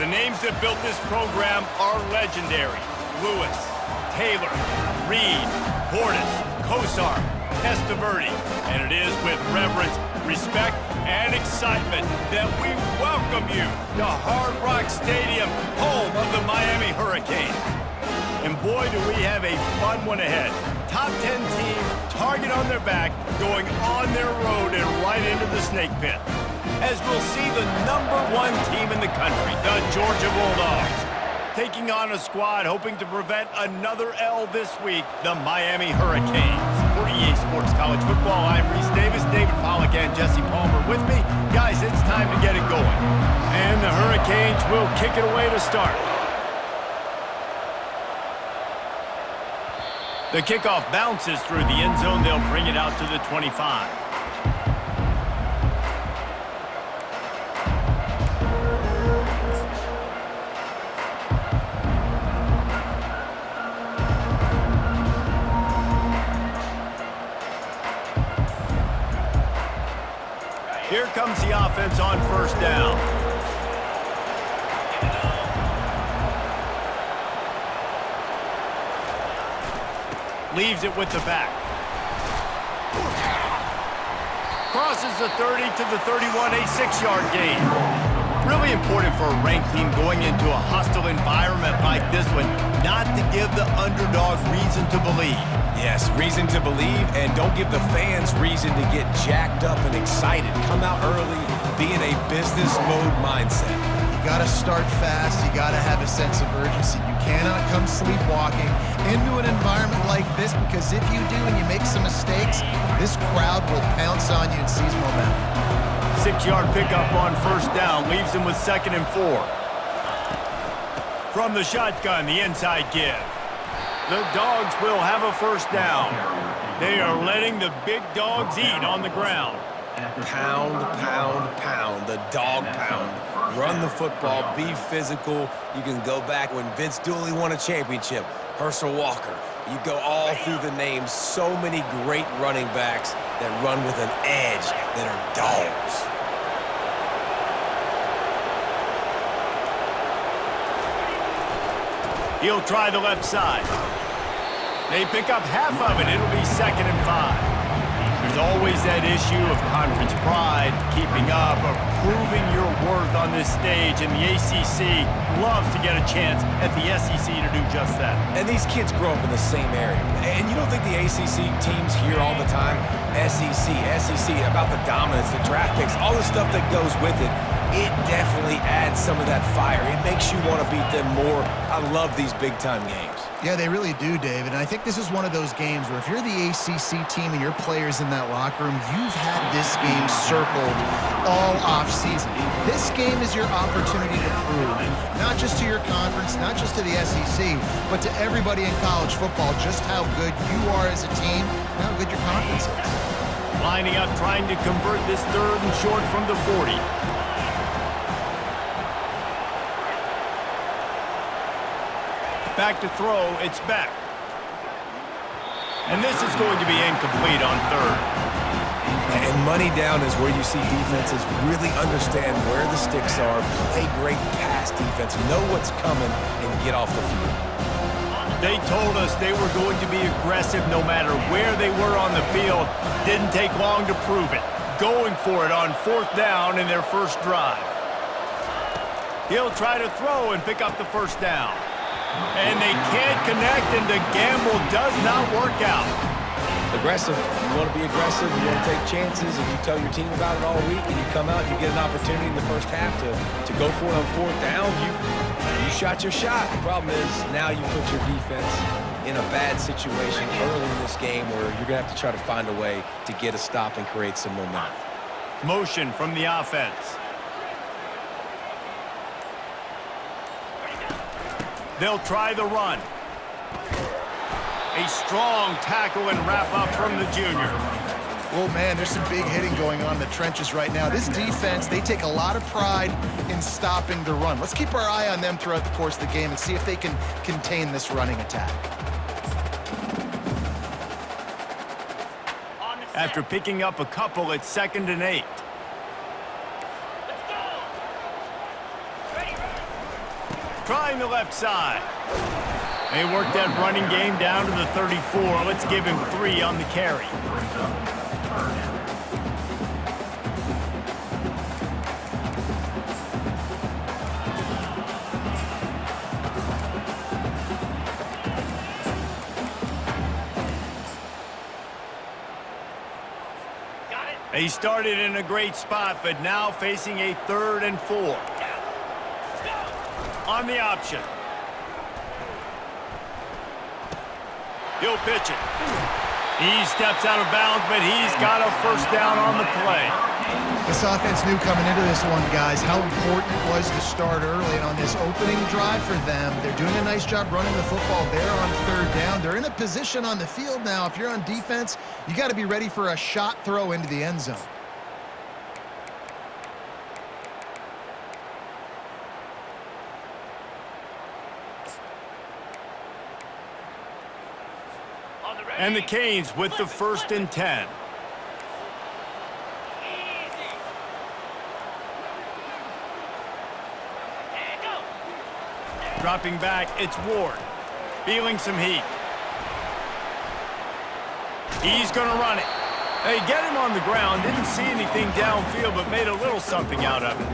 The names that built this program are legendary. Lewis, Taylor, Reed, Portis, Kosar, Testaverde. And it is with reverence, respect, and excitement that we welcome you to Hard Rock Stadium, home of the Miami Hurricanes. And boy, do we have a fun one ahead. Top 10 team, target on their back, going on their road and right into the snake pit. As we'll see the #1 team in the country, the Georgia Bulldogs, taking on a squad hoping to prevent another L this week, the Miami Hurricanes. For EA Sports College Football, I'm Reese Davis, David Pollack, and Jesse Palmer with me. Guys, it's time to get it going. And the Hurricanes will kick it away to start. The kickoff bounces through the end zone. They'll bring it out to the 25. Here comes the offense on first down. Leaves it with the back. Crosses the 30 to the 31, a 6-yard gain. Really important for a ranked team going into a hostile environment like this one, not to give the underdog reason to believe. Yes, reason to believe, and don't give the fans reason to get jacked up and excited. Come out early, be in a business mode mindset. You gotta start fast, you gotta have a sense of urgency. You cannot come sleepwalking into an environment like this, because if you do and you make some mistakes, this crowd will pounce on you and seize momentum. 6-yard pickup on first down, leaves him with 2nd and 4. From the shotgun, the inside give. The Dogs will have a first down. They are letting the big dogs eat on the ground. Pound, pound, pound, the dog pound. Run the football, be physical. You can go back when Vince Dooley won a championship, Herschel Walker. You go all through the names. So many great running backs that run with an edge that are dogs. He'll try the left side. They pick up half of it. It'll be 2nd and 5. There's always that issue of conference pride, keeping up, of proving your worth on this stage, and the ACC loves to get a chance at the SEC to do just that. And these kids grow up in the same area. And you don't think the ACC teams hear all the time, SEC, about the dominance, the draft picks, all the stuff that goes with it. It definitely adds some of that fire. It makes you want to beat them more. I love these big-time games. Yeah, they really do, David. And I think this is one of those games where if you're the ACC team and your players in that locker room, you've had this game circled all off-season. This game is your opportunity to prove, not just to your conference, not just to the SEC, but to everybody in college football, just how good you are as a team and how good your conference is. Lining up, trying to convert this 3rd and short from the 40. Back to throw, it's back. And this is going to be incomplete on 3rd. And money down is where you see defenses really understand where the sticks are, play great pass defense, know what's coming, and get off the field. They told us they were going to be aggressive no matter where they were on the field. Didn't take long to prove it. Going for it on 4th down in their first drive. He'll try to throw and pick up the first down. And they can't connect, and the gamble does not work out. Aggressive. You want to be aggressive. You want to take chances, and you tell your team about it all week, and you come out and you get an opportunity in the first half to go for it on 4th down. You shot your shot. The problem is now you put your defense in a bad situation early in this game where you're going to have to try to find a way to get a stop and create some momentum. Motion from the offense. They'll try the run. A strong tackle and wrap up from the junior. Oh, man, there's some big hitting going on in the trenches right now. This defense, they take a lot of pride in stopping the run. Let's keep our eye on them throughout the course of the game and see if they can contain this running attack. After picking up a couple, it's 2nd and 8. trying the left side. They worked that running game down to the 34. Let's give him 3 on the carry. He started in a great spot, but now facing a 3rd and 4. On the option. He'll pitch it. He steps out of bounds, but he's got a first down on the play. This offense knew coming into this one, guys, how important it was to start early. And on this opening drive for them, they're doing a nice job running the football there on 3rd down. They're in a position on the field now. If you're on defense, you got to be ready for a shot throw into the end zone. And the Canes with the 1st and 10. Dropping back, it's Ward. Feeling some heat. He's going to run it. They get him on the ground. Didn't see anything downfield, but made a little something out of it.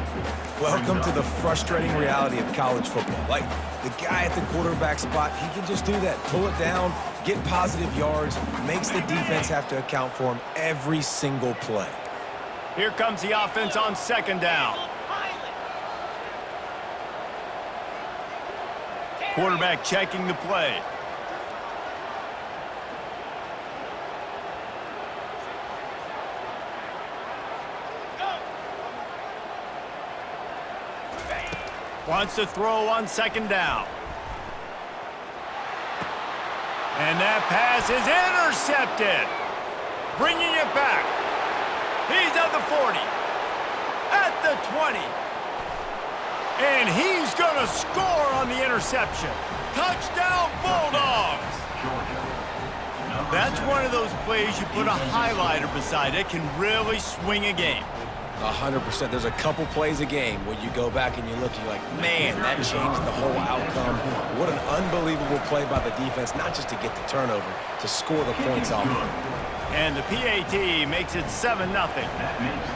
Welcome to the frustrating reality of college football. Like, the guy at the quarterback spot, he can just do that. Pull it down, get positive yards, makes the defense have to account for him every single play. Here comes the offense on 2nd down. Quarterback checking the play. Wants to throw on 2nd down. And that pass is intercepted. Bringing it back. He's at the 40. At the 20. And he's going to score on the interception. Touchdown, Bulldogs! That's one of those plays you put a highlighter beside. It can really swing a game. 100%. There's a couple plays a game where you go back and you look and you're like, man, that changed the whole outcome. What an unbelievable play by the defense, not just to get the turnover, to score the points off of it. And the PAT makes it 7-0.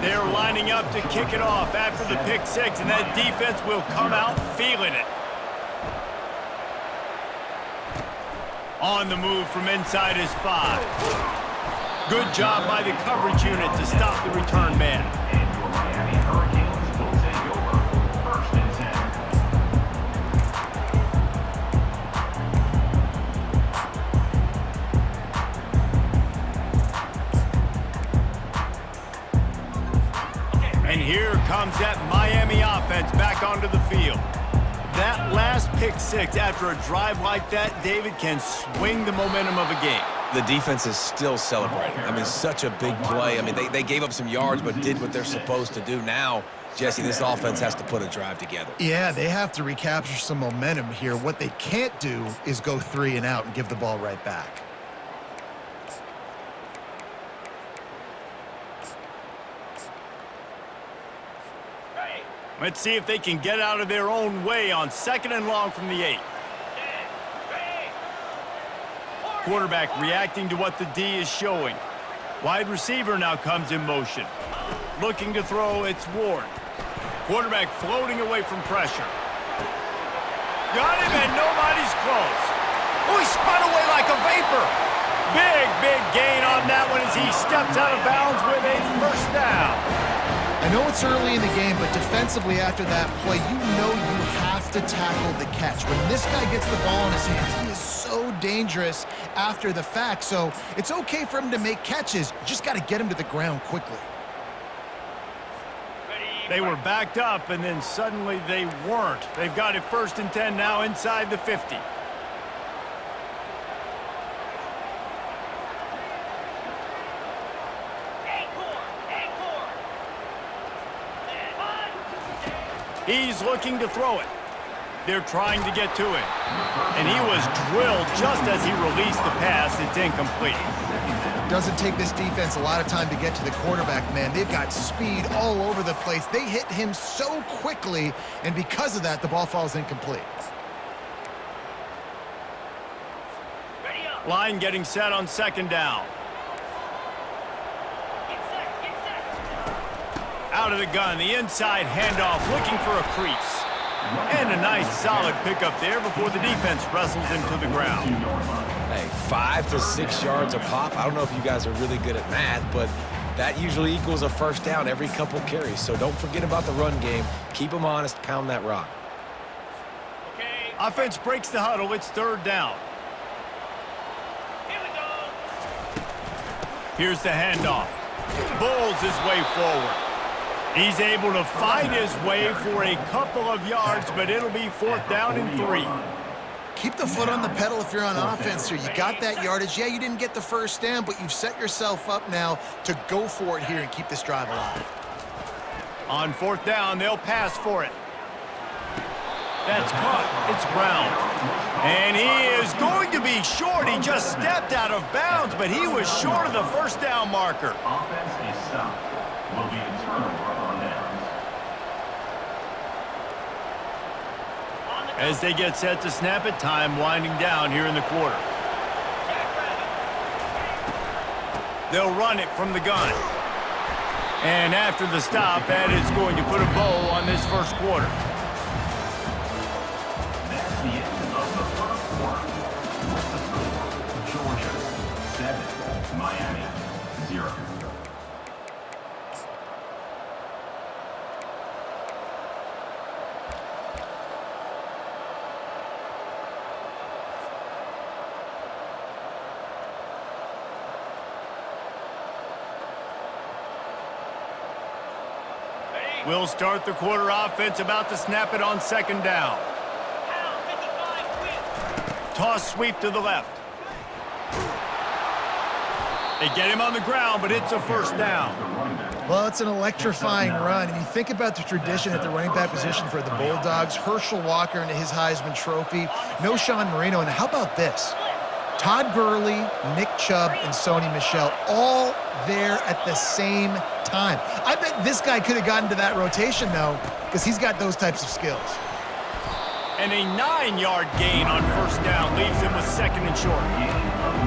They're lining up to kick it off after the pick 6, and that defense will come out feeling it. On the move from inside his 5. Good job by the coverage unit to stop the return man. And here comes that Miami offense back onto the field. That last pick 6 after a drive like that, David, can swing the momentum of a game. The defense is still celebrating. I mean, such a big play. I mean, they gave up some yards but did what they're supposed to do. Now, Jesse, this offense has to put a drive together. Yeah, they have to recapture some momentum here. What they can't do is go 3 and out and give the ball right back. Let's see if they can get out of their own way on 2nd and long from the 8. Quarterback reacting to what the D is showing. Wide receiver now comes in motion. Looking to throw, it's Ward. Quarterback floating away from pressure. Got him and nobody's close. Oh, he spun away like a vapor. Big gain on that one as he steps out of bounds with a 1st down. I know it's early in the game, but defensively after that play, you know you have to tackle the catch. When this guy gets the ball in his hands, he is so dangerous after the fact. So it's okay for him to make catches. You just got to get him to the ground quickly. They were backed up, and then suddenly they weren't. They've got it 1st and 10 now inside the 50. He's looking to throw it. They're trying to get to him. And he was drilled just as he released the pass. It's incomplete. Doesn't take this defense a lot of time to get to the quarterback, man. They've got speed all over the place. They hit him so quickly, and because of that, the ball falls incomplete. Line getting set on second down. Out of the gun, the inside handoff, looking for a crease. And a nice solid pickup there before the defense wrestles him to the ground. Hey, 5 to 6 yards a pop. I don't know if you guys are really good at math, but that usually equals a first down every couple carries. So don't forget about the run game. Keep them honest, pound that rock. Okay. Offense breaks the huddle. It's third down. Here we go. Here's the handoff. Bulls his way forward. He's able to fight his way for a couple of yards, but it'll be fourth down and 3. Keep the foot on the pedal if you're on offense here. You got that yardage. Yeah, you didn't get the first down, but you've set yourself up now to go for it here and keep this drive alive. On fourth down, they'll pass for it. That's caught. It's Brown. And he is going to be short. He just stepped out of bounds, but he was short of the first down marker. Offense is stopped. Will be a turnover on downs. As they get set to snap it, time winding down here in the quarter. They'll run it from the gun. And after the stop, that is going to put a bow on this first quarter. That's the end of the first quarter. With the score, Georgia 7, Miami 0. We'll start the quarter offense about to snap it on second down. Toss sweep to the left. They get him on the ground, but it's a first down. Well, it's an electrifying run. And you think about the tradition at the running back position for the Bulldogs. Herschel Walker into his Heisman Trophy. No Sean Marino. And how about this? Todd Gurley, Nick Chubb, and Sony Michel all there at the same time. I bet this guy could have gotten to that rotation, though, because he's got those types of skills. And a 9-yard gain on first down leaves him with second and short.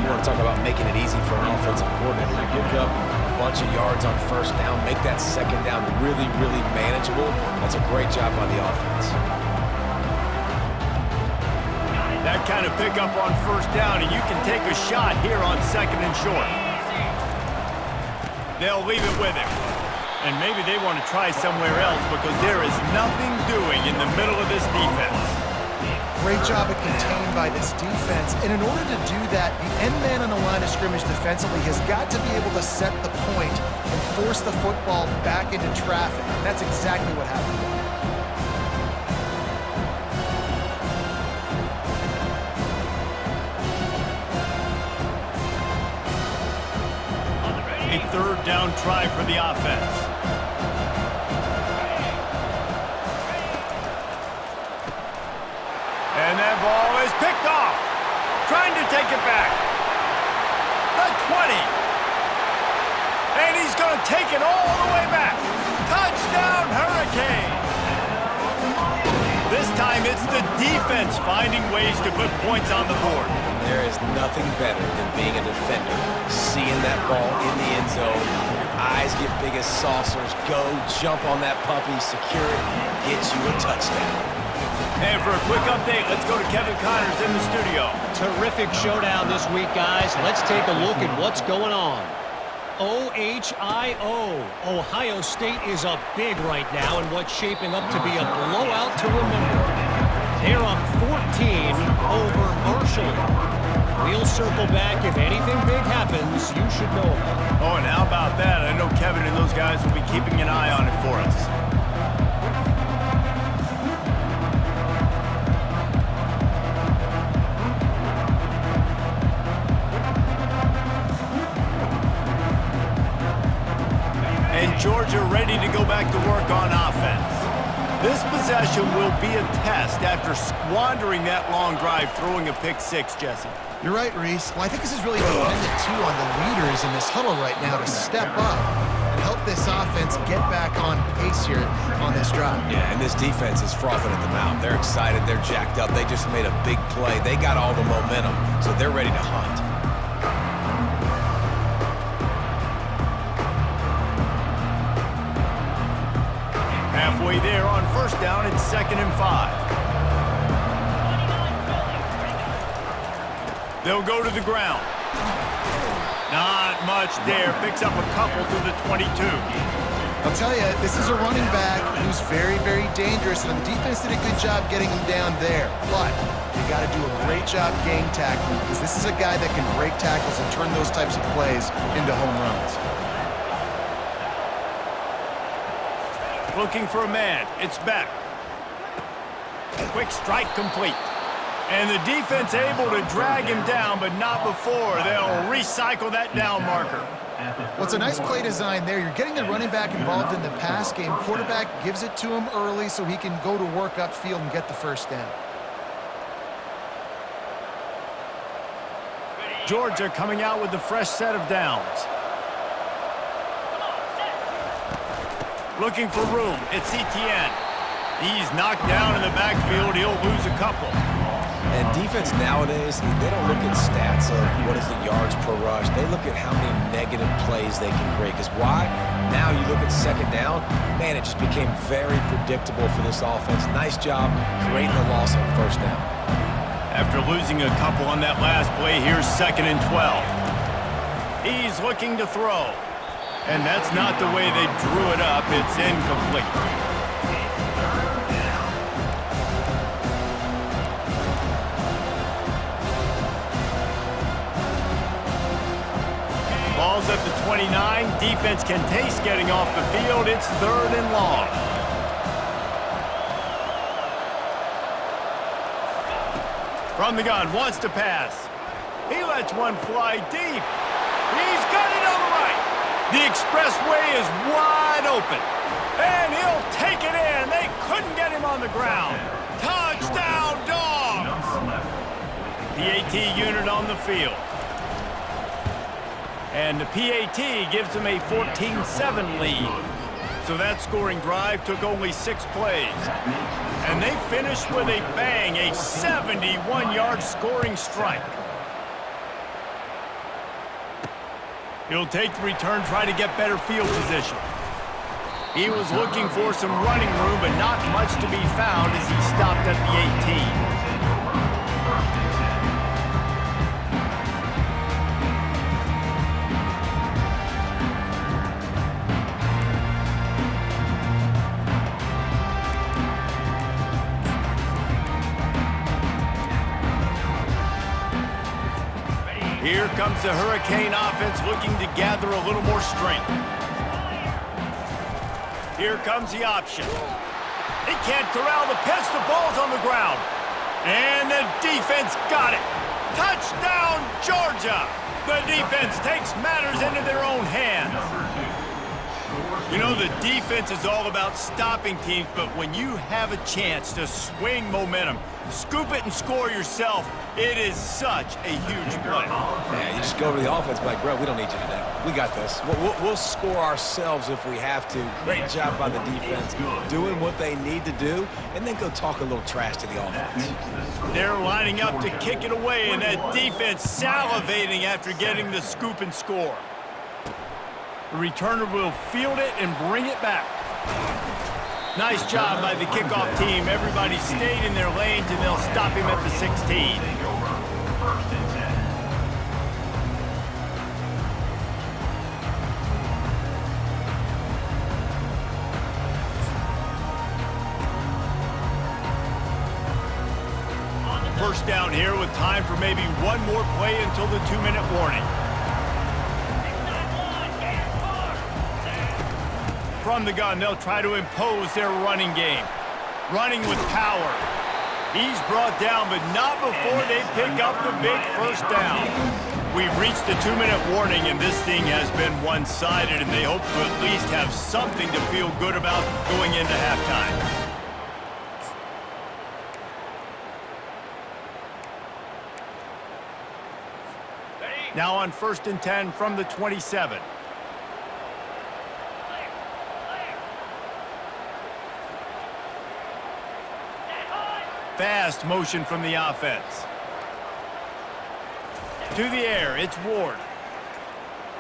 You want to talk about making it easy for an offensive coordinator. You pick up a bunch of yards on first down, make that second down really, really manageable. That's a great job by the offense. That kind of pickup on first down, and you can take a shot here on second and short. They'll leave it with him. And maybe they want to try somewhere else because there is nothing doing in the middle of this defense. Great job at contained by this defense. And in order to do that, the end man on the line of scrimmage defensively has got to be able to set the point and force the football back into traffic. And that's exactly what happened. A third down try for the offense. And that ball is picked off. Trying to take it back. The 20. And he's going to take it all the way back. Touchdown, Hurricane. This time it's the defense finding ways to put points on the board. There is nothing better than being a defender, seeing that ball in the end zone, your eyes get big as saucers, go, jump on that puppy, secure it, get you a touchdown. And for a quick update, let's go to Kevin Connors in the studio. Terrific showdown this week, guys. Let's take a look at what's going on. OHIO. Ohio State is up big right now in what's shaping up to be a blowout to remember. They're up 14 over Marshall. We'll circle back if anything big happens you should know about. Oh, and how about that? I know Kevin and those guys will be keeping an eye on it for us. And Georgia ready to go back to work on offense. This possession will be a test after squandering that long drive, throwing a pick six, Jesse. You're right, Reese. Well, I think this is really dependent, too, on the leaders in this huddle right now to step up and help this offense get back on pace here on this drive. Yeah, and this defense is frothing at the mouth. They're excited. They're jacked up. They just made a big play. They got all the momentum, so they're ready to hunt. halfway there on first down and 2nd and 5. They'll go to the ground. Not much there. Picks up a couple to the 22. I'll tell you, this is a running back who's very, very dangerous, and the defense did a good job getting him down there. But you got to do a great job game tackling, because this is a guy that can break tackles and turn those types of plays into home runs. Looking for a man. It's Beck. Quick strike complete. And the defense able to drag him down, but not before. They'll recycle that down marker. Well, it's a nice play design there. You're getting the running back involved in the pass game. Quarterback gives it to him early so he can go to work upfield and get the first down. Georgia coming out with a fresh set of downs. Looking for room. It's Etienne. He's knocked down in the backfield. He'll lose a couple. And defense nowadays, they don't look at stats of what is the yards per rush. They look at how many negative plays they can create. Because why? Now you look at 2nd down, man, it just became very predictable for this offense. Nice job creating the loss on first down. After losing a couple on that last play, here's 2nd and 12. He's looking to throw. And that's not the way they drew it up. It's incomplete. Ball's at the 29. Defense can taste getting off the field. It's 3rd and long. From the gun, wants to pass. He lets one fly deep. He's got it on the right. The expressway is wide open. And he'll take it in. They couldn't get him on the ground. Touchdown, Dogs! PAT unit on the field. And the PAT gives them a 14-7 lead. So that scoring drive took only 6 plays. And they finished with a bang, a 71-yard scoring strike. He'll take the return, try to get better field position. He was looking for some running room, but not much to be found as he stopped at the 18. Here comes the Hurricane offense looking to gather a little more strength. Here comes the option. They can't corral the pitch. The ball's on the ground. And the defense got it. Touchdown, Georgia! The defense takes matters into their own hands. You know, the defense is all about stopping teams, but when you have a chance to swing momentum, scoop it and score yourself, it is such a huge play. Yeah, you just go over to the offense and be like, bro, we don't need you today. We got this. We'll score ourselves if we have to. Great job by the defense, doing what they need to do, and then go talk a little trash to the offense. They're lining up to kick it away, and that defense salivating after getting the scoop and score. The returner will field it and bring it back. Nice job by the kickoff team. Everybody stayed in their lanes, and they'll stop him at the 16. First down here with time for maybe one more play until the 2-minute warning. From the gun, they'll try to impose their running game. Running with power. He's brought down, but not before they pick up the big first down. We've reached the 2-minute warning, and this thing has been one-sided, and they hope to at least have something to feel good about going into halftime. Now on 1st and 10 from the 27. Fast motion from the offense. To the air, it's Ward.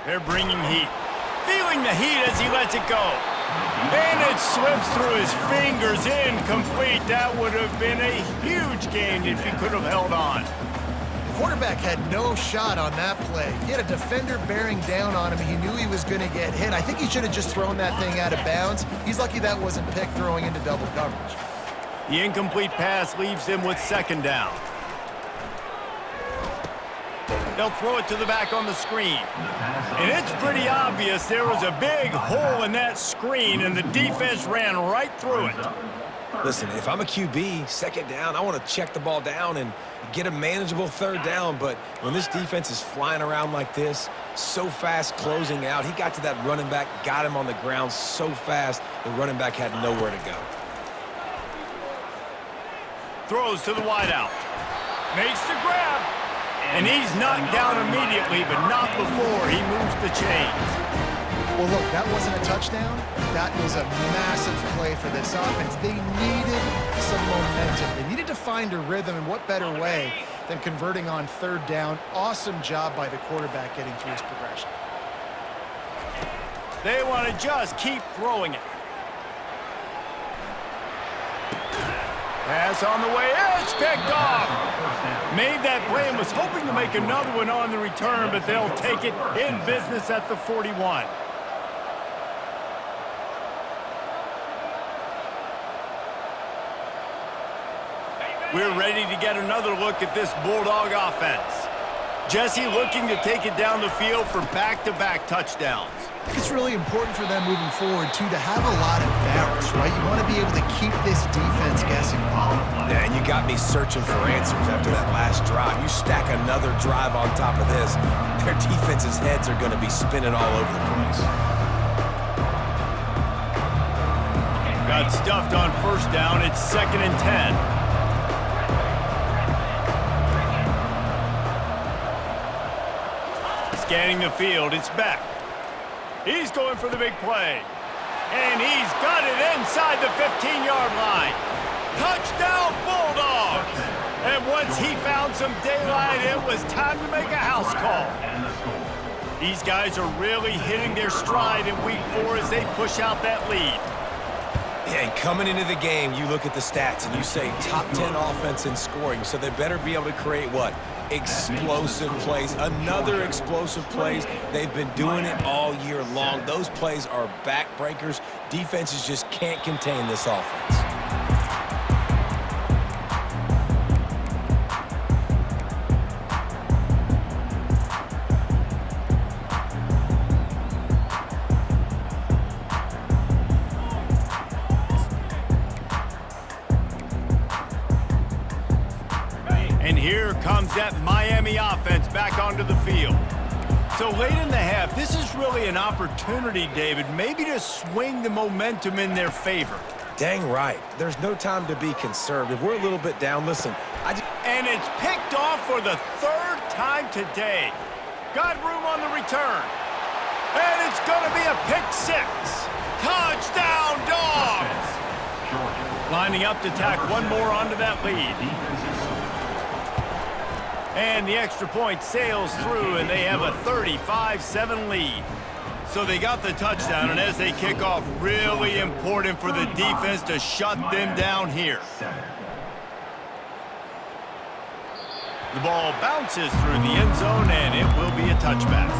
They're bringing heat. Feeling the heat as he lets it go. And it slips through his fingers, incomplete. That would have been a huge gain if he could have held on. The quarterback had no shot on that play. He had a defender bearing down on him. He knew he was going to get hit. I think he should have just thrown that thing out of bounds. He's lucky that wasn't picked throwing into double coverage. The incomplete pass leaves him with second down. They'll throw it to the back on the screen. And it's pretty obvious there was a big hole in that screen, and the defense ran right through it. Listen, if I'm a QB, second down, I want to check the ball down and get a manageable third down. But when this defense is flying around like this, so fast closing out, he got to that running back, got him on the ground so fast, the running back had nowhere to go. Throws to the wideout. Makes the grab. And he's knocked down immediately, but not before he moves the chains. Well, look, that wasn't a touchdown. That was a massive play for this offense. They needed some momentum. They needed to find a rhythm, and what better way than converting on third down. Awesome job by the quarterback getting through his progression. They want to just keep throwing it. Pass on the way, it's picked off. Made that play and was hoping to make another one on the return, but they'll take it in business at the 41. We're ready to get another look at this Bulldog offense. Jesse looking to take it down the field for back-to-back touchdowns. I think it's really important for them moving forward, too, to have a lot of balance, right? You want to be able to keep this defense guessing. Yeah, and you got me searching for answers after that last drive. You stack another drive on top of this, their defense's heads are going to be spinning all over the place. Got stuffed on first down. It's 2nd and 10. Scanning the field, it's Beck. He's going for the big play. And he's got it inside the 15-yard line. Touchdown, Bulldogs! And once he found some daylight, it was time to make a house call. These guys are really hitting their stride in week 4 as they push out that lead. Yeah, and coming into the game, you look at the stats and you say top 10 offense in scoring, so they better be able to create what? Explosive plays, another explosive plays. They've been doing it all year long. Those plays are backbreakers. Defenses just can't contain this offense. And here comes that Miami offense back onto the field. So late in the half, this is really an opportunity, David, maybe to swing the momentum in their favor. Dang right. There's no time to be conservative. We're a little bit down. Listen, And it's picked off for the 3rd time today. Got room on the return. And it's going to be a pick 6. Touchdown, Dogs! Lining up to tack one more onto that lead. And the extra point sails through, and they have a 35-7 lead. So they got the touchdown, and as they kick off, really important for the defense to shut them down here. The ball bounces through the end zone, and it will be a touchback.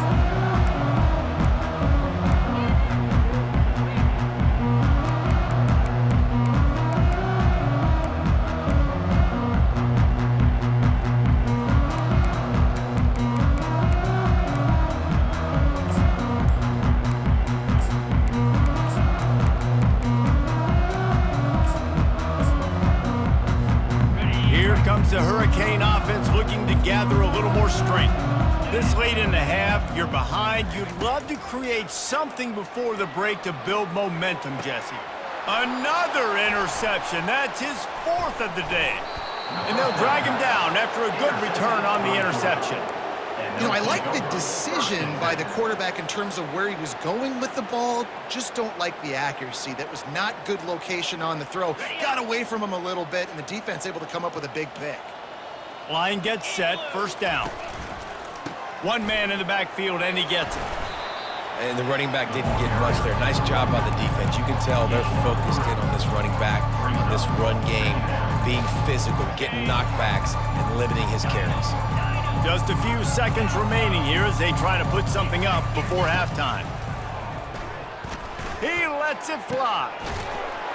The Hurricane offense looking to gather a little more strength. This late in the half, you're behind. You'd love to create something before the break to build momentum, Jesse. Another interception. That's his 4th of the day. And they'll drag him down after a good return on the interception. You know, I like the decision by the quarterback in terms of where he was going with the ball. Just don't like the accuracy. That was not good location on the throw. Got away from him a little bit, and the defense able to come up with a big pick. Line gets set, first down. One man in the backfield, and he gets it. And the running back didn't get much there. Nice job by the defense. You can tell they're focused in on this running back, on this run game, being physical, getting knockbacks, and limiting his carries. Just a few seconds remaining here as they try to put something up before halftime. He lets it fly.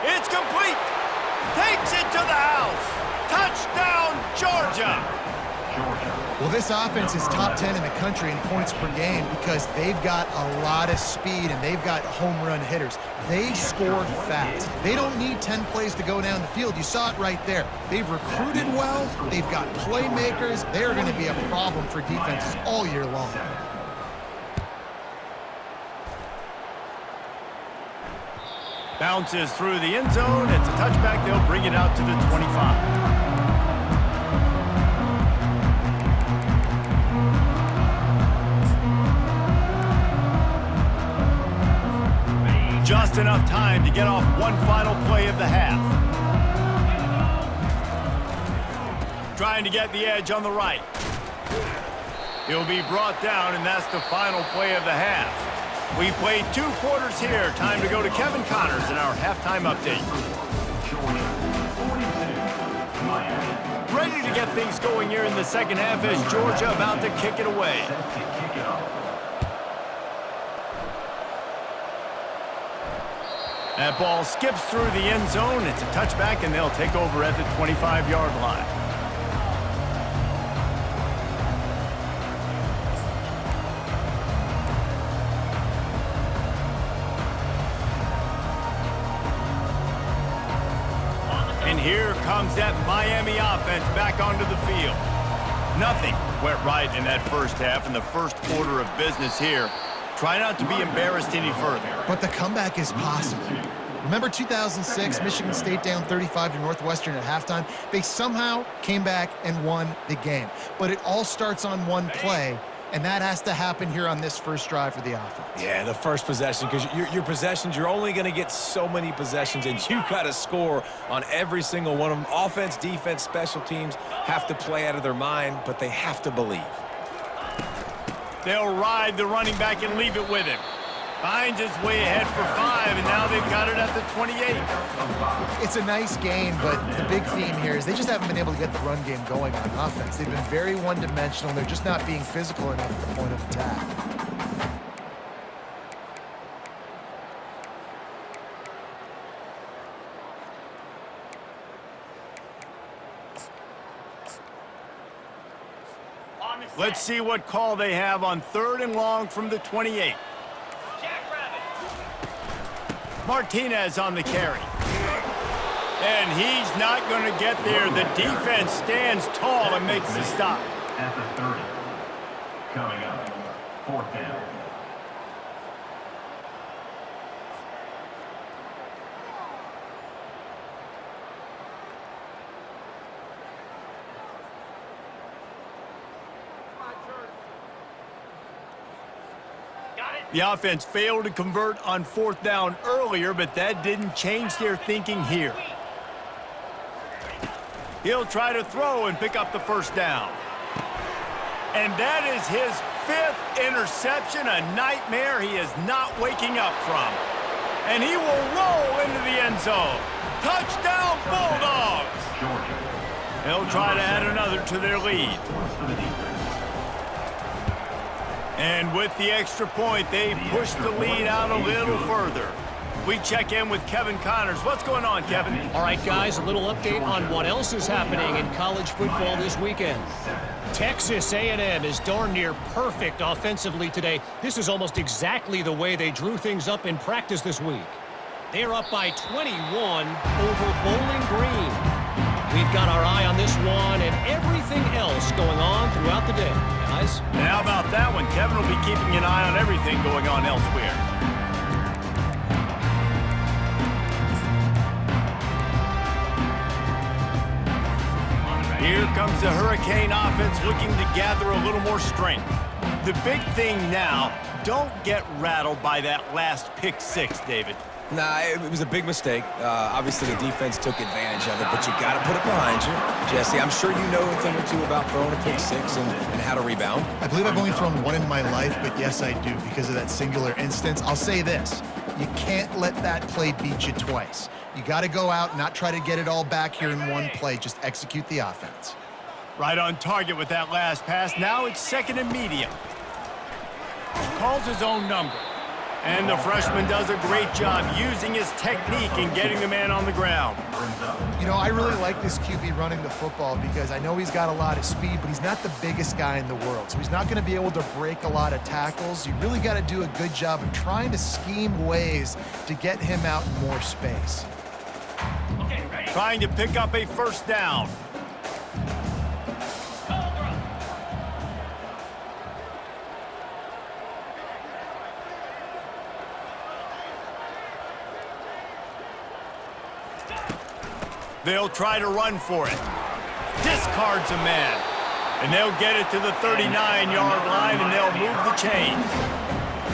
It's complete. Takes it to the house. Touchdown, Georgia. Well, this offense is top 10 in the country in points per game because they've got a lot of speed and they've got home run hitters. They score fast. They don't need 10 plays to go down the field. You saw it right there. They've recruited well. They've got playmakers. They're going to be a problem for defenses all year long. Bounces through the end zone. It's a touchback. They'll bring it out to the 25. Just enough time to get off one final play of the half. Trying to get the edge on the right. He'll be brought down, and that's the final play of the half. We've played 2 quarters here. Time to go to Kevin Connors in our halftime update. Ready to get things going here in the second half as Georgia about to kick it away. That ball skips through the end zone. It's a touchback, and they'll take over at the 25-yard line. And here comes that Miami offense back onto the field. Nothing went right in that first half in the first order of business here. Try not to be embarrassed any further. But the comeback is possible. Remember 2006, Michigan State down 35 to Northwestern at halftime? They somehow came back and won the game. But it all starts on one play, and that has to happen here on this first drive for the offense. Yeah, the first possession, because your possessions, you're only going to get so many possessions, and you got to score on every single one of them. Offense, defense, special teams have to play out of their mind, but they have to believe. They'll ride the running back and leave it with him. Finds his way ahead for 5, and now they've got it at the 28. It's a nice game, but the big theme here is they just haven't been able to get the run game going on offense. They've been very one-dimensional. They're just not being physical enough at the point of attack. Let's see what call they have on 3rd and long from the 28. Martinez on the carry. And he's not going to get there. The defense stands tall and makes the stop. At the 30. Coming up, 4th down. The offense failed to convert on 4th down earlier, but that didn't change their thinking here. He'll try to throw and pick up the first down. And that is his 5th interception, a nightmare he is not waking up from. And he will roll into the end zone. Touchdown, Bulldogs! They'll try to add another to their lead. And with the extra point, they push the lead out a little further. We check in with Kevin Connors. What's going on, Kevin? All right, guys, a little update on what else is happening in college football this weekend. Texas A&M is darn near perfect offensively today. This is almost exactly the way they drew things up in practice this week. They're up by 21 over Bowling Green. We've got our eye on this one and everything else going on throughout the day. Guys? And how about that one? Kevin will be keeping an eye on everything going on elsewhere. Here comes the Hurricane offense looking to gather a little more strength. The big thing now, don't get rattled by that last pick six, David. Nah, it was a big mistake. Obviously, the defense took advantage of it, but you got to put it behind you. Jesse, I'm sure you know a thing or two about throwing a pick six and how to rebound. I believe I've only thrown one in my life, but yes, I do because of that singular instance. I'll say this. You can't let that play beat you twice. You got to go out and not try to get it all back here in one play. Just execute the offense. Right on target with that last pass. Now it's second and medium. Calls his own number. And the freshman does a great job using his technique and getting the man on the ground. You know, I really like this QB running the football because I know he's got a lot of speed, but he's not the biggest guy in the world. So he's not going to be able to break a lot of tackles. You really got to do a good job of trying to scheme ways to get him out in more space. Trying to pick up a first down. They'll try to run for it. Discards a man. And they'll get it to the 39-yard line, and they'll move the chains.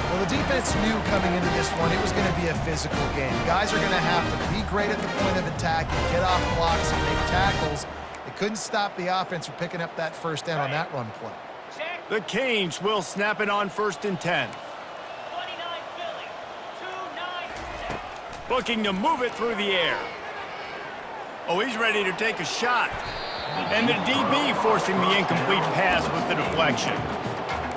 Well, the defense knew coming into this one it was going to be a physical game. Guys are going to have to be great at the point of attack and get off blocks and make tackles. They couldn't stop the offense from picking up that first down on that run play. The Canes will snap it on 1st and 10. Looking to move it through the air. Oh, he's ready to take a shot. And the DB forcing the incomplete pass with the deflection.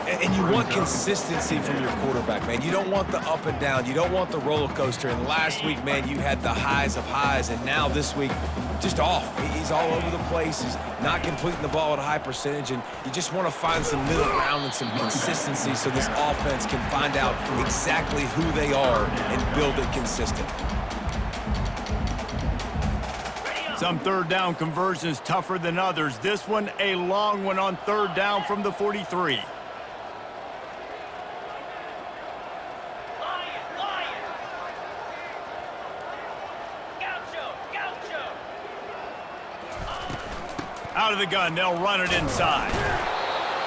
And you want consistency from your quarterback, man. You don't want the up and down. You don't want the roller coaster. And last week, man, you had the highs of highs. And now this week, just off. He's all over the place. He's not completing the ball at a high percentage. And you just want to find some middle ground and some consistency so this offense can find out exactly who they are and build it consistent. Some third down conversions tougher than others. This one, a long one on 3rd down from the 43. Out of the gun, they'll run it inside.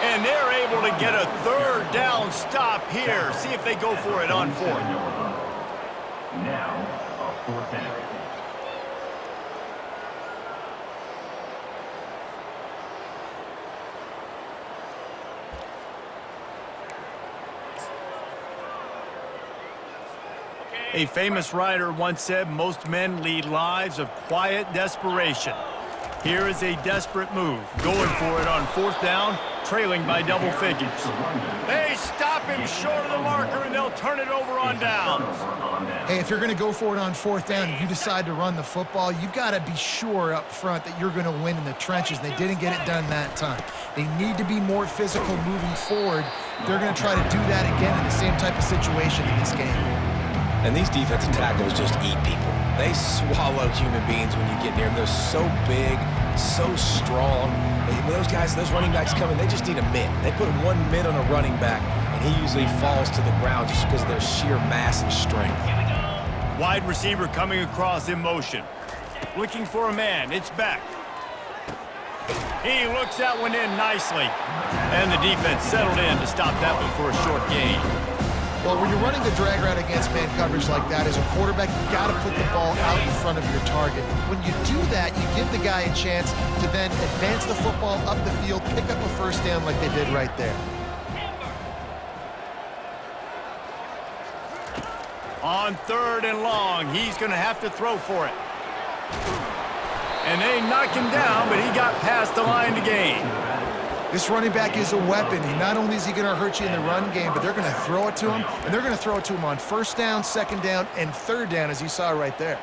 And they're able to get a 3rd down stop here. See if they go for it on 4th. Now, a 4th down. A famous writer once said, most men lead lives of quiet desperation. Here is a desperate move, going for it on 4th down, trailing by double figures. They stop him short of the marker, and they'll turn it over on downs. Hey, if you're going to go for it on 4th down and you decide to run the football, you've got to be sure up front that you're going to win in the trenches. They didn't get it done that time. They need to be more physical moving forward. They're going to try to do that again in the same type of situation in this game. And these defensive tackles just eat people. They swallow human beings when you get near them. They're so big, so strong. When those guys, those running backs come in, they just need a mitt. They put 1 mitt on a running back, and he usually falls to the ground just because of their sheer mass and strength. Wide receiver coming across in motion. Looking for a man. It's Beck. He looks that one in nicely. And the defense settled in to stop that one for a short gain. Well, when you're running the drag route against man coverage like that, as a quarterback, you've got to put the ball out in front of your target. When you do that, you give the guy a chance to then advance the football up the field, pick up a first down like they did right there. On 3rd and long, he's going to have to throw for it. And they knock him down, but he got past the line to gain. This running back is a weapon. Not only is he going to hurt you in the run game, but they're going to throw it to him, and they're going to throw it to him on 1st down, 2nd down, and 3rd down, as you saw right there.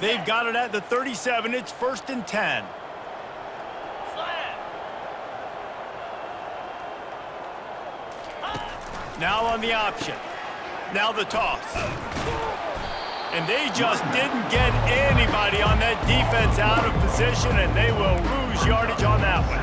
They've got it at the 37. It's 1st and 10. Now on the option. Now the toss. And they just didn't get anybody on that defense out of position, and they will lose yardage on that one.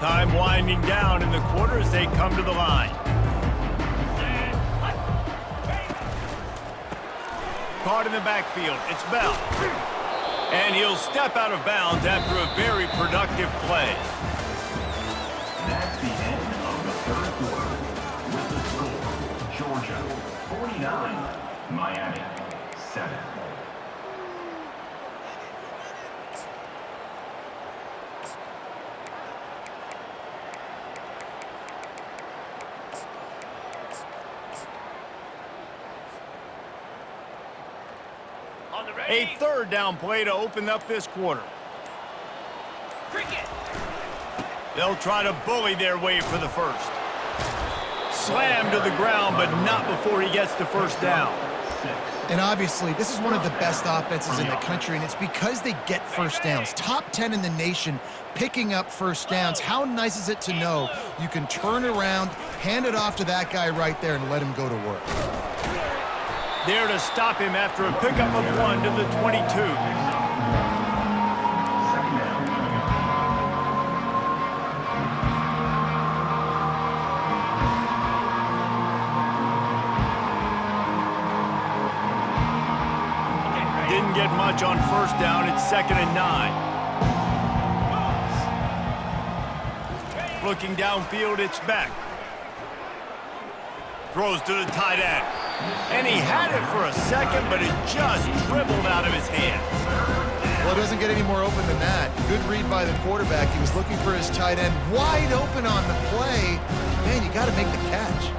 Time winding down in the quarter as they come to the line. Caught in the backfield, it's Bell. And he'll step out of bounds after a very productive play. That's the end of the third quarter. With the score, Georgia 49, Miami 7. A third down play to open up this quarter. They'll try to bully their way for the first. Slammed to the ground, but not before he gets the first down. And obviously, this is one of the best offenses in the country, and it's because they get first downs. Top 10 in the nation picking up first downs. How nice is it to know you can turn around, hand it off to that guy right there, and let him go to work. There to stop him after a pickup of 1 to the 22. Didn't get much on first down. It's 2nd and 9. Looking downfield, it's Beck. Throws to the tight end. And he had it for a second, but it just dribbled out of his hands. Well, it doesn't get any more open than that. Good read by the quarterback. He was looking for his tight end wide open on the play. Man, you got to make the catch.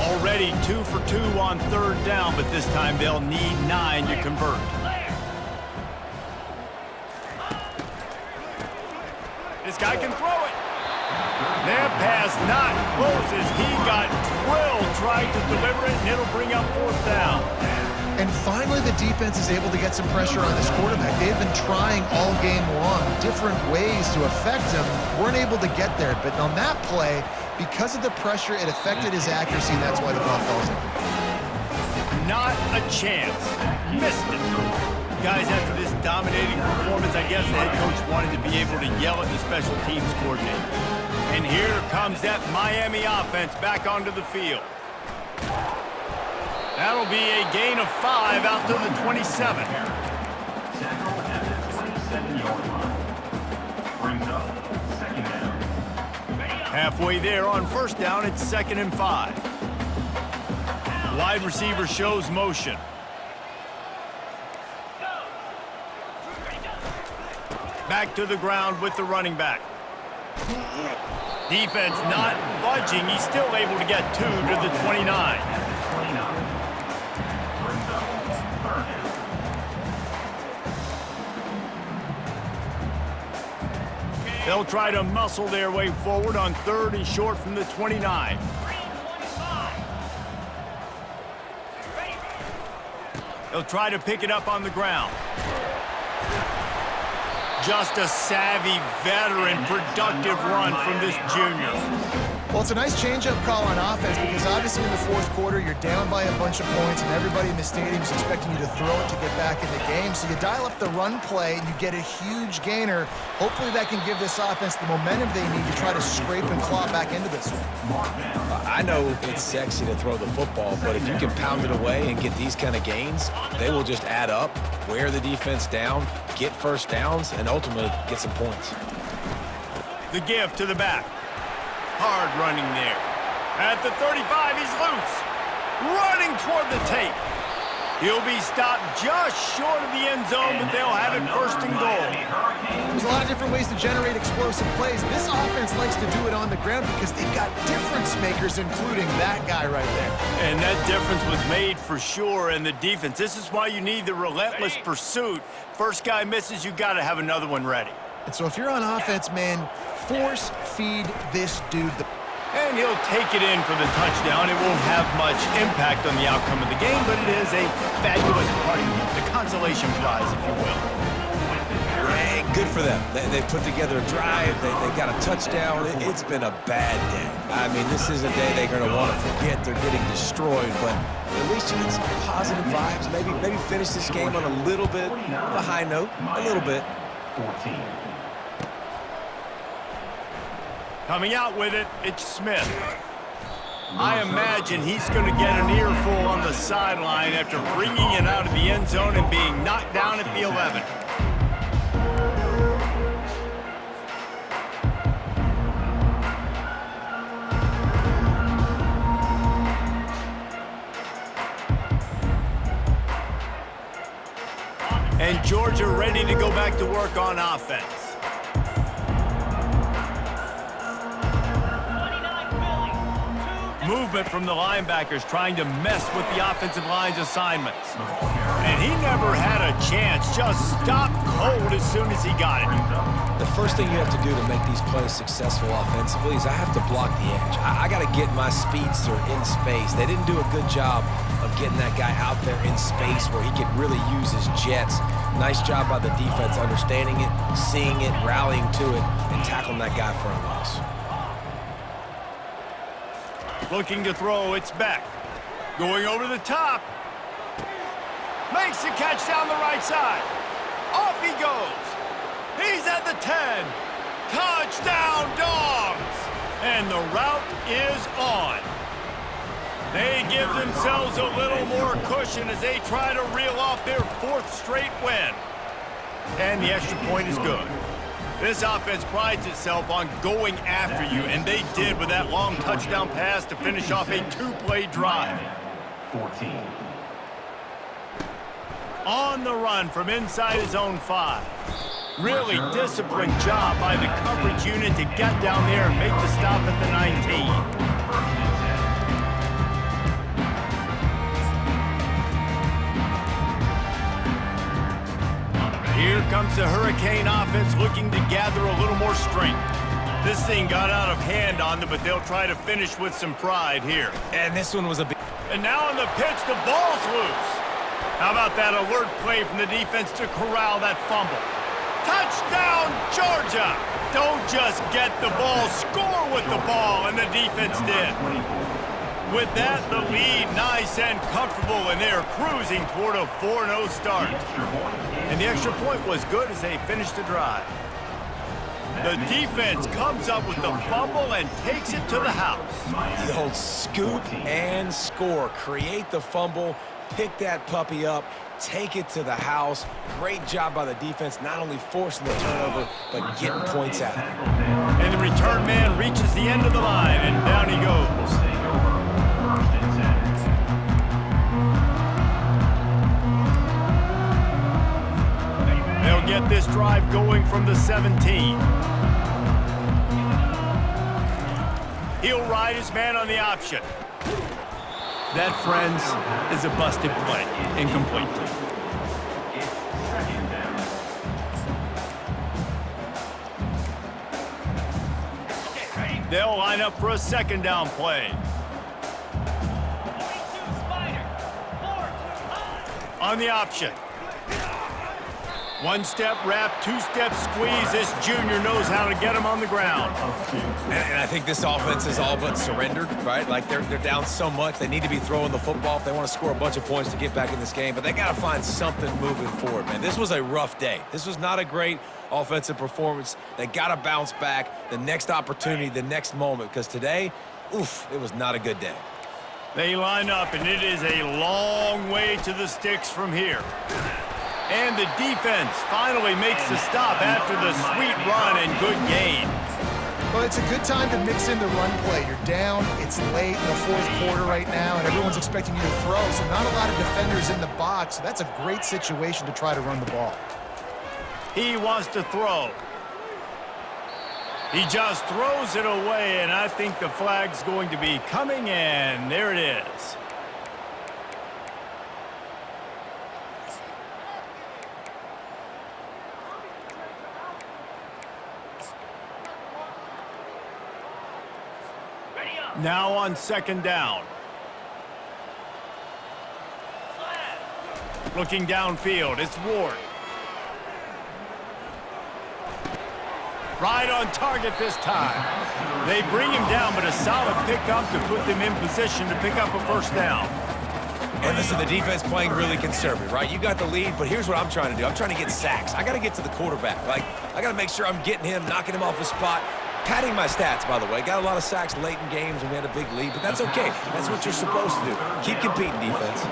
Already 2 for 2 on third down, but this time they'll need 9 to convert. This guy can throw it. That pass not close as he got drilled trying to deliver it, and it'll bring up 4th down. And finally, the defense is able to get some pressure on this quarterback. They've been trying all game long, different ways to affect him. Weren't able to get there, but on that play, because of the pressure, it affected his accuracy, and that's why the ball falls in. Not a chance. Missed it. Guys, after this dominating performance, I guess the head coach wanted to be able to yell at the special teams coordinator. And here comes that Miami offense back onto the field. That'll be a gain of 5 out to the 27. Tackle at the 27-yard line. Brings up 2nd down. Halfway there on first down, it's 2nd and 5. Wide receiver shows motion. Back to the ground with the running back. Defense not budging. He's still able to get 2 to the 29. They'll try to muscle their way forward on 3rd and short from the 29. They'll try to pick it up on the ground. Just a savvy, veteran, productive run from this junior. Well, it's a nice change-up call on offense because obviously in the 4th quarter, you're down by a bunch of points and everybody in the stadium is expecting you to throw it to get back in the game. So you dial up the run play and you get a huge gainer. Hopefully that can give this offense the momentum they need to try to scrape and claw back into this one. I know it's sexy to throw the football, but if you can pound it away and get these kind of gains, they will just add up, wear the defense down, get first downs, and ultimately get some points. The give to the back. Hard running there. At the 35, he's loose. Running toward the tape. He'll be stopped just short of the end zone, but they'll have it 1st and goal. There's a lot of different ways to generate explosive plays. This offense likes to do it on the ground because they've got difference makers, including that guy right there. And that difference was made for sure in the defense. This is why you need the relentless pursuit. First guy misses, you got to have another one ready. And so if you're on offense, man, force feed this dude the... And he'll take it in for the touchdown. It won't have much impact on the outcome of the game, but it is a fabulous party gift, a consolation prize, if you will. Hey, good for them. They put together a drive. They got a touchdown. It's been a bad day. I mean, this is a day they're going to want to forget. They're getting destroyed, but at least you get some positive vibes. Maybe finish this game on a little bit of a high note, a little bit. 14. Coming out with it, it's Smith. I imagine he's going to get an earful on the sideline after bringing it out of the end zone and being knocked down at the 11. And Georgia ready to go back to work on offense. Movement from the linebackers trying to mess with the offensive line's assignments. And he never had a chance, just stopped cold as soon as he got it. The first thing you have to do to make these plays successful offensively is I have to block the edge. I got to get my speedster in space. They didn't do a good job of getting that guy out there in space where he could really use his jets. Nice job by the defense understanding it, seeing it, rallying to it, and tackling that guy for a loss. Looking to throw, it's Beck. Going over the top. Makes the catch down the right side. Off he goes. He's at the 10. Touchdown, Dogs! And the route is on. They give themselves a little more cushion as they try to reel off their 4th straight win. And the extra point is good. This offense prides itself on going after you, and they did with that long touchdown pass to finish off a 2-play drive. 14. On the run from inside his own 5. Really disciplined job by the coverage unit to get down there and make the stop at the 19. Here comes the Hurricane offense looking to gather a little more strength. This thing got out of hand on them, but they'll try to finish with some pride here. And this one was a big... And now on the pitch, the ball's loose. How about that alert play from the defense to corral that fumble? Touchdown, Georgia! Don't just get the ball, score with the ball, and the defense did. With that, the lead nice and comfortable, and they're cruising toward a 4-0 start. And the extra point was good as they finished the drive. The defense comes up with the fumble and takes it to the house. The old scoop and score. Create the fumble, pick that puppy up, take it to the house. Great job by the defense, not only forcing the turnover, but getting points out of it. And the return man reaches the end of the line, and down he goes. They'll get this drive going from the 17. He'll ride his man on the option. That, friends, is a busted play. Incomplete. They'll line up for a 2nd down play. On the option. 1-step wrap, 2-step squeeze. This junior knows how to get him on the ground. And I think this offense is all but surrendered, right? Like they're down so much. They need to be throwing the football if they want to score a bunch of points to get back in this game. But they got to find something moving forward, man. This was a rough day. This was not a great offensive performance. They got to bounce back. The next opportunity, the next moment. Because today, oof, it was not a good day. They line up, and it is a long way to the sticks from here. And the defense finally makes the stop after the sweet run and good gain. Well, it's a good time to mix in the run play. You're down, it's late in the 4th quarter right now, and everyone's expecting you to throw, so not a lot of defenders in the box. So that's a great situation to try to run the ball. He wants to throw. He just throws it away, and I think the flag's going to be coming, and there it is. Now on 2nd down. Looking downfield, it's Ward. Right on target this time. They bring him down, but a solid pickup to put them in position to pick up a 1st down. And listen, the defense playing really conservative, right? You got the lead, but here's what I'm trying to do. I'm trying to get sacks. I got to get to the quarterback. Like, I got to make sure I'm getting him, knocking him off his spot. padding my stats, by the way. Got a lot of sacks late in games when we had a big lead, but that's okay. That's what you're supposed to do. Keep competing, defense.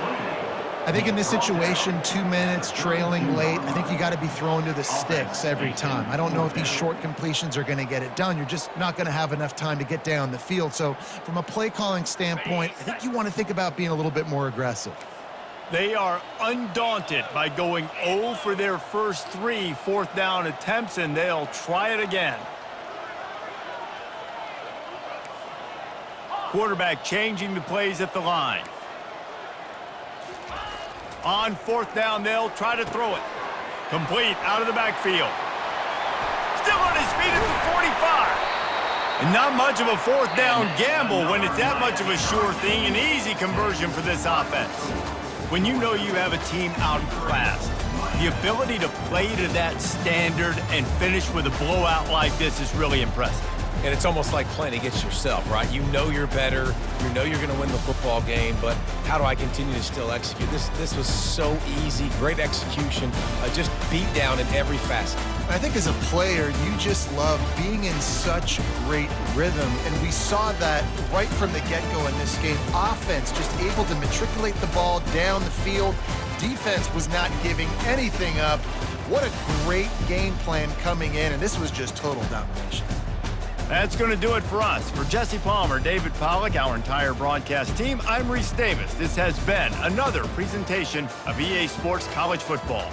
I think in this situation, 2 minutes, trailing late, I think you got to be throwing to the sticks every time. I don't know if these short completions are going to get it done. You're just not going to have enough time to get down the field. So from a play calling standpoint, I think you want to think about being a little bit more aggressive. They are undaunted by going 0 for their first 3 fourth down attempts, and they'll try it again. Quarterback changing the plays at the line. On fourth down, they'll try to throw it. Complete out of the backfield. Still on his feet at the 45. And not much of a fourth down gamble when it's that much of a sure thing, an easy conversion for this offense. When you know you have a team outclassed, the ability to play to that standard and finish with a blowout like this is really impressive. And it's almost like playing against yourself, right? You know you're better. You know you're going to win the football game, but how do I continue to still execute? This was so easy. Great execution. Just beat down in every facet. I think as a player, you just love being in such great rhythm, and we saw that right from the get-go in this game. Offense just able to matriculate the ball down the field. Defense was not giving anything up. What a great game plan coming in, and this was just total domination. That's going to do it for us. For Jesse Palmer, David Pollack, our entire broadcast team, I'm Reese Davis. This has been another presentation of EA Sports College Football.